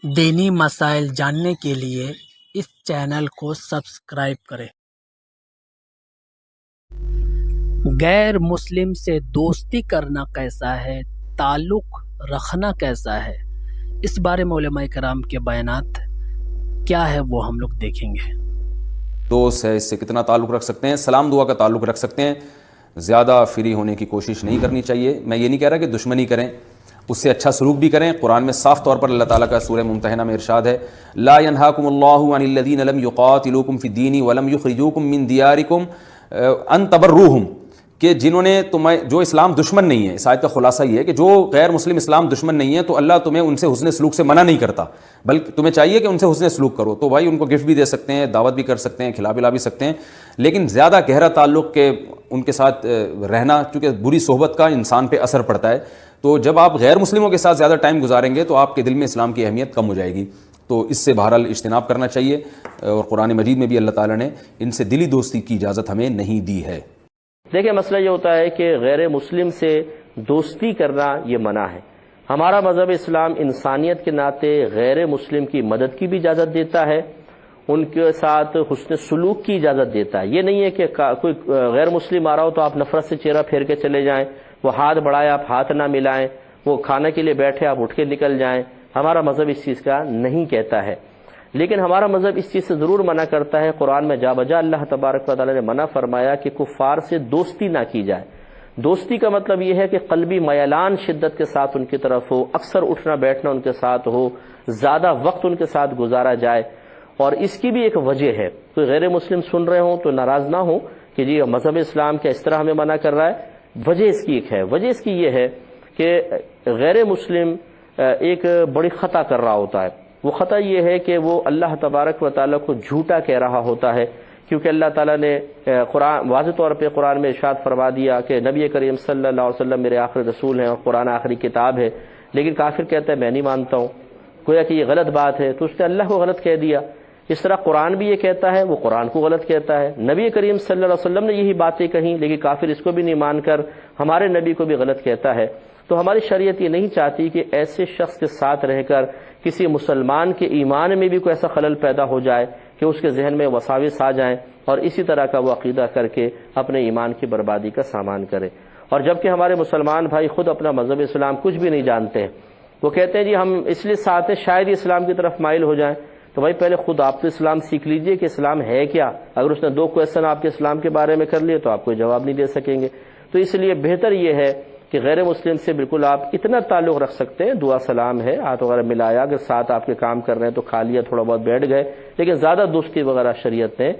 دینی مسائل جاننے کے لیے اس چینل کو سبسکرائب کریں۔ غیر مسلم سے دوستی کرنا کیسا ہے، تعلق رکھنا کیسا ہے، اس بارے میں علماء کرام کے بیانات کیا ہے وہ ہم لوگ دیکھیں گے۔ دوست ہے، اس سے کتنا تعلق رکھ سکتے ہیں، سلام دعا کا تعلق رکھ سکتے ہیں، زیادہ فری ہونے کی کوشش نہیں کرنی چاہیے۔ میں یہ نہیں کہہ رہا کہ دشمنی کریں، اس سے اچھا سلوک بھی کریں۔ قرآن میں صاف طور پر اللہ تعالیٰ کا سورہ ممتحنہ میں ارشاد ہے، لا ينهاكم الله عن الذين لم يقاتلوكم في الدين ولم يخرجوكم من دياركم ان تبروهم، کہ جنہوں نے تمہیں، جو اسلام دشمن نہیں ہے، اس آیت کا خلاصہ یہ ہے کہ جو غیر مسلم اسلام دشمن نہیں ہے تو اللہ تمہیں ان سے حسن سلوک سے منع نہیں کرتا، بلکہ تمہیں چاہیے کہ ان سے حسن سلوک کرو۔ تو بھائی ان کو گفٹ بھی دے سکتے ہیں، دعوت بھی کر سکتے ہیں، کھلا پلا بھی سکتے ہیں، لیکن زیادہ گہرا تعلق کے ان کے ساتھ رہنا، چونکہ بری صحبت کا انسان پہ اثر پڑتا ہے، تو جب آپ غیر مسلموں کے ساتھ زیادہ ٹائم گزاریں گے تو آپ کے دل میں اسلام کی اہمیت کم ہو جائے گی۔ تو اس سے بہرحال اجتناب کرنا چاہیے، اور قرآن مجید میں بھی اللہ تعالیٰ نے ان سے دلی دوستی کی اجازت ہمیں نہیں دی ہے۔ دیکھیں، مسئلہ یہ ہوتا ہے کہ غیر مسلم سے دوستی کرنا یہ منع ہے۔ ہمارا مذہب اسلام انسانیت کے ناطے غیر مسلم کی مدد کی بھی اجازت دیتا ہے، ان کے ساتھ حسن سلوک کی اجازت دیتا ہے۔ یہ نہیں ہے کہ کوئی غیر مسلم آ رہا ہو تو آپ نفرت سے چہرہ پھیر کے چلے جائیں، وہ ہاتھ بڑھائے آپ ہاتھ نہ ملائیں، وہ کھانے کے لیے بیٹھے آپ اٹھ کے نکل جائیں۔ ہمارا مذہب اس چیز کا نہیں کہتا ہے، لیکن ہمارا مذہب اس چیز سے ضرور منع کرتا ہے۔ قرآن میں جا بجا اللہ تبارک و تعالیٰ نے منع فرمایا کہ کفار سے دوستی نہ کی جائے۔ دوستی کا مطلب یہ ہے کہ قلبی میلان شدت کے ساتھ ان کی طرف ہو، اکثر اٹھنا بیٹھنا ان کے ساتھ ہو، زیادہ وقت ان کے ساتھ گزارا جائے۔ اور اس کی بھی ایک وجہ ہے، کوئی غیر مسلم سن رہے ہوں تو ناراض نہ ہوں کہ جی مذہب اسلام کیا اس طرح ہمیں منع کر رہا ہے۔ وجہ اس کی ایک ہے، وجہ اس کی یہ ہے کہ غیر مسلم ایک بڑی خطا کر رہا ہوتا ہے۔ وہ خطا یہ ہے کہ وہ اللہ تبارک و تعالیٰ کو جھوٹا کہہ رہا ہوتا ہے، کیونکہ اللہ تعالیٰ نے قرآن واضح طور پہ قرآن میں ارشاد فرما دیا کہ نبی کریم صلی اللہ علیہ وسلم میرے آخری رسول ہیں اور قرآن آخری کتاب ہے، لیکن کافر کہتا ہے میں نہیں مانتا ہوں، گویا کہ یہ غلط بات ہے، تو اس نے اللہ کو غلط کہہ دیا۔ اس طرح قرآن بھی یہ کہتا ہے، وہ قرآن کو غلط کہتا ہے۔ نبی کریم صلی اللہ علیہ وسلم نے یہی باتیں کہیں، لیکن کافر اس کو بھی نہیں مان کر ہمارے نبی کو بھی غلط کہتا ہے۔ تو ہماری شریعت یہ نہیں چاہتی کہ ایسے شخص کے ساتھ رہ کر کسی مسلمان کے ایمان میں بھی کوئی ایسا خلل پیدا ہو جائے کہ اس کے ذہن میں وساوس آ جائیں اور اسی طرح کا وہ عقیدہ کر کے اپنے ایمان کی بربادی کا سامان کرے۔ اور جبکہ ہمارے مسلمان بھائی خود اپنا مذہب اسلام کچھ بھی نہیں جانتے ہیں، وہ کہتے ہیں جی ہم اس لیے ساتھ ہیں شاید اسلام کی طرف مائل ہو جائیں۔ تو بھائی پہلے خود آپ تو اسلام سیکھ لیجئے کہ اسلام ہے کیا۔ اگر اس نے 2 کویسچن آپ کے اسلام کے بارے میں کر لیے تو آپ کوئی جواب نہیں دے سکیں گے۔ تو اس لیے بہتر یہ ہے کہ غیر مسلم سے بالکل آپ اتنا تعلق رکھ سکتے ہیں، دعا سلام ہے، ہاتھ وغیرہ ملایا، اگر ساتھ آپ کے کام کر رہے ہیں تو کھا لیا، تھوڑا بہت بیٹھ گئے، لیکن زیادہ دوستی وغیرہ شریعت نے